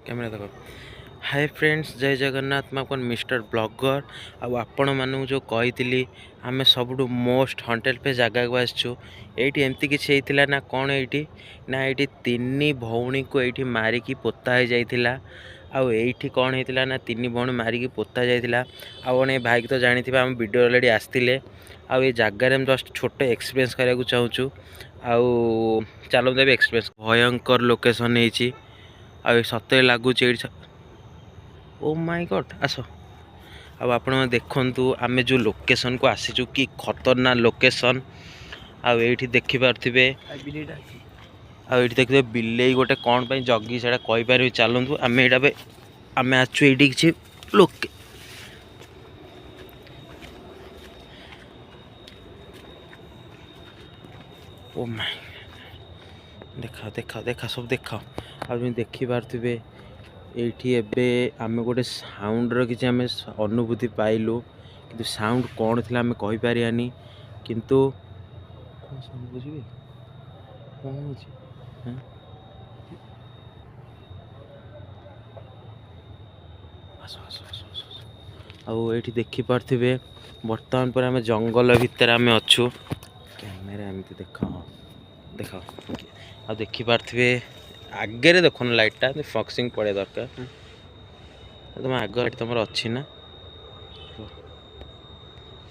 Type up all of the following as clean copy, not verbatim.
Camera देखो। Hi friends, जय जगन्नाथ। मैं अपन मिस्टर ब्लॉगर आपण मानू जो कही आम सब मोस्ट हंटेड पे जगह को आसचु। ये एमती किसी ना कौन ये ना ये तीन भौणी को ये मारिकी पोता हो जाइला। आउ ये कौन होता ना तीन भौणी मारिकी पोता जाइला। आने भाई की तो जानी आम वीडियो ऑलरेडी आसते। आउ ये जगार जस्ट छोटे एक्सपीरियंस करने को चाहूँ। आउ चलो देवी एक्सपीरियंस भयंकर लोकेशन है। आ सतरे लगुच। ओ माय गॉड आस अब आप देखु आम जो लोकेशन को आसीचु कि खतरनाक लोकेशन। आठी देखिपे देखिए बिले गोटे कौन पर जगी से कहीपर चलतु आम यहाँ आम आसु ये किसी लोके ओ माय देखा देखा देखा सब देखा आप देखिपे ये आम गोटे साउंड किसी आम अनुभूति पाइलु कि साउंड कौन थी आम कहीपरानी किंतु कौन साउंड बुझे कौन हो देखिपे बर्तमान पर आम जंगल भितर आम अच्छु कैमेरा एमती देख देख आ देखिपे आगे देख लाइटा फक्सिंग पड़े दरकार तुम आग तुम अच्छी ना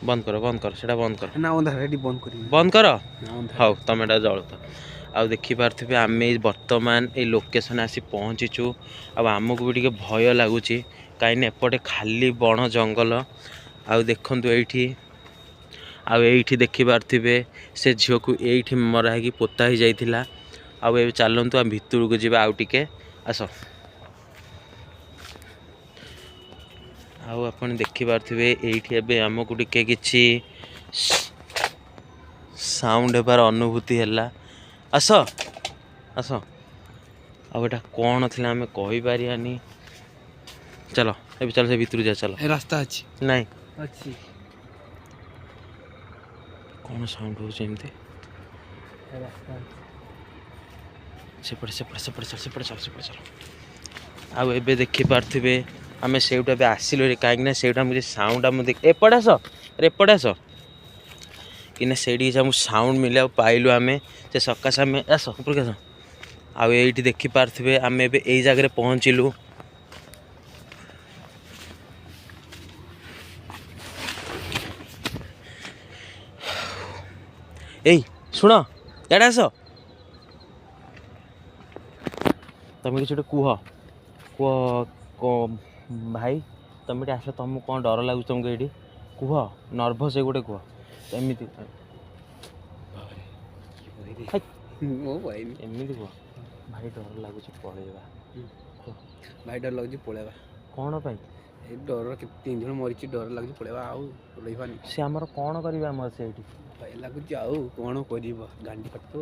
बंद कर सेटा बंद कर ना बंद कर बंद कर हाँ तुम एटा जलता आ देखिपे आम बर्तमान ये लोकेशन आसी पहुँचीचु। आमको भी टे भय लगुच कहीं एपटे खाली बण जंगल आ देखु ये देखिपे से झील को ये मराही पोता ही जाइला। आउ चलतु आम भितर को जा आउ टे आस आपन देखिपे ये आमको टे कि साउंड होबार अनुभूति है। आस आस आटा कौन थी आम कहीपरानी चलो ए चल से भितर जा चलो रास्ता अच्छी नहीं अच्छी कौन साउंड हो सेपटे सेपटे सेपटे चल सेपटे चल सेपटे चल आउ ए देखिपे आम से आसिलु कहीं से मुझे साउंड आम देख एपटे आस एपटे आस कि से साउंड मिले पाइलु आम से सकाश आम आस ऊपर आस आउ ये देखिपे आम ए जगह पहुँचलु। ए शुण याडे आस तुम कि कह कह भाई तुम ये आस तुमको कौन डर लगुच तुमको ये कह नर्भस गोटे कह एमती एमती कह भाई डर लगुच पलैया भाई डर लगे पलैबा कौन पाई डर तीन जन मरी डर लगे पलैबा आउ से आमर कौन करेंगे आम से भय लगुच आउ कौन कर गांडी कटो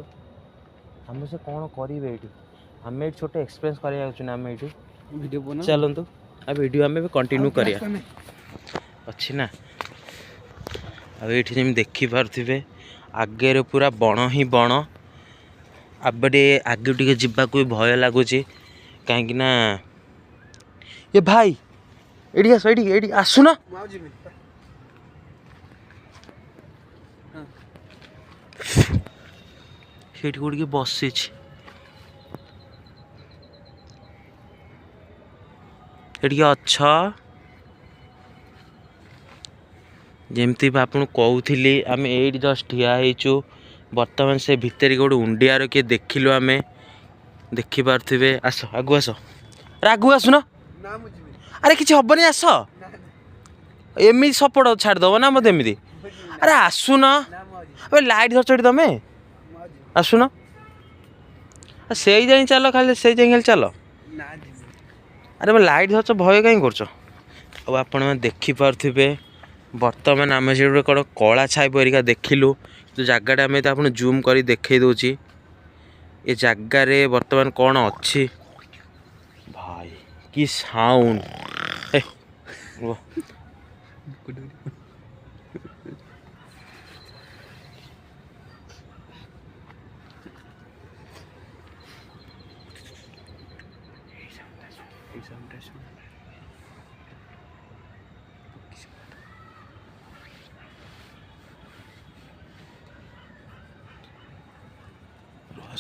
आम से कौन करेंगे ये आम ये छोटे एक्सपीरियंस कराया आम ये वीडियो बना चलतु आ वीडियो आम कंटिन्यू करिया अच्छी ना आम देखिपे आगे पूरा बण ही बण आबे आगे टे जावाक भी भय लगुच कहीं ये भाई ये आस ये आसुना से कौट बसी अच्छा जमती आपको कहूली आम ये जस्ट ठिया होचु बर्तमान से भितर गोटे उंडियार किए देखिलु आम देखिपे आस आगु आस आगु आसुन अरे किसी हेनी आस एमती सपोर्ट छाड़देव ना मत एमती अरे आसुन अबे लाइट धरच तुम आसुन से जाए चल खाली से जाए चल अरे मैं लाइट धरच भय कहीं कर आपण देखिपे बर्तमान आम से कौन कला छाई परिका देखिलु तो जगटा आम आप जूम कर देखे दूची ये जगार बर्तमान कौन अच्छी भाई कि साउंड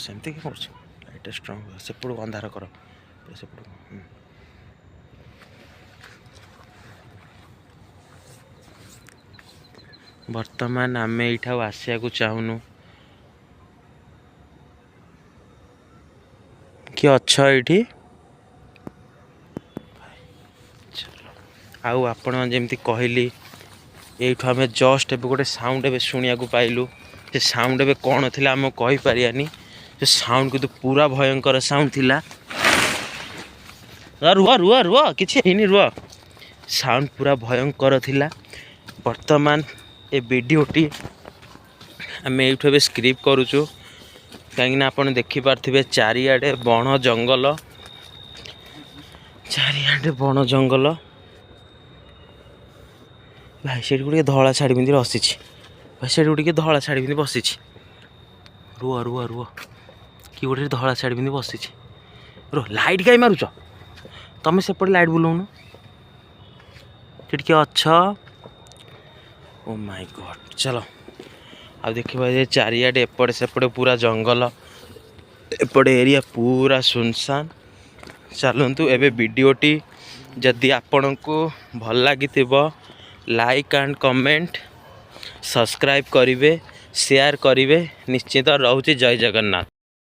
ସେମିତି କି କରୁଛୁ ଲାଇଟ୍ ଷ୍ଟ୍ରଙ୍ଗ ସେପଟକୁ ଅନ୍ଧାର କର ସେପଟକୁ ବର୍ତ୍ତମାନ ଆମେ ଏଇଠାକୁ ଆସିବାକୁ ଚାହୁଁନୁ। କିଏ ଅଛ ଏଇଠି? ଆଉ ଆପଣ ଯେମିତି କହିଲି ଏଇଠୁ ଆମେ ଜଷ୍ଟ ଏବେ ଗୋଟେ ସାଉଣ୍ଡ ଏବେ ଶୁଣିବାକୁ ପାଇଲୁ। ସେ ସାଉଣ୍ଡ ଏବେ କ'ଣ ଥିଲା ଆମେ କହିପାରିବାନି। ସେ ସାଉଣ୍ଡ କିନ୍ତୁ ପୁରା ଭୟଙ୍କର ସାଉଣ୍ଡ ଥିଲା। ରୁହ ରୁହ ରୁହ କିଛି ହେଇନି ରୁହ। ସାଉଣ୍ଡ ପୁରା ଭୟଙ୍କର ଥିଲା। ବର୍ତ୍ତମାନ ଏ ଭିଡ଼ିଓଟି ଆମେ ଏଇଠୁ ଏବେ ସ୍କ୍ରିପ୍ଟ କରୁଛୁ କାହିଁକିନା ଆପଣ ଦେଖିପାରୁଥିବେ ଚାରିଆଡ଼େ ବଣ ଜଙ୍ଗଲ। ଚାରିଆଡ଼େ ବଣ ଜଙ୍ଗଲ। ଭାଇ ସେଠି ଟିକେ ଧଳା ଶାଢ଼ୀ ପିନ୍ଧି ବସିଛି। ଭାଇ ସେଠି ଟିକେ ଧଳା ଶାଢ଼ୀ ପିନ୍ଧି ବସିଛି। ରୁହ ରୁହ ରୁହ କି ଗୋଟେ ଧଳା ଶାଢ଼ୀ ପିନ୍ଧି ବସିଛି। ରୁହ ଲାଇଟ୍ କାହିଁ ମାରୁଛ? ତମେ ସେପଟେ ଲାଇଟ୍ ବୁଲଉନ। ସେଠି କିଏ ଅଛ? ଓ ମାଇ ଗଡ୍ ଚାଲ। ଆଉ ଦେଖିବା ଯେ ଚାରିଆଡ଼େ ଏପଟେ ସେପଟେ ପୁରା ଜଙ୍ଗଲ। ଏପଟେ ଏରିଆ ପୁରା ସୁନସାନ। ଚାଲନ୍ତୁ ଏବେ ଭିଡ଼ିଓଟି ଯଦି ଆପଣଙ୍କୁ ଭଲ ଲାଗିଥିବ ଲାଇକ୍ ଆଣ୍ଡ କମେଣ୍ଟ ସବସ୍କ୍ରାଇବ୍ କରିବେ, ସେୟାର କରିବେ। ନିଶ୍ଚିତ ରହୁଛି। ଜୟ ଜଗନ୍ନାଥ।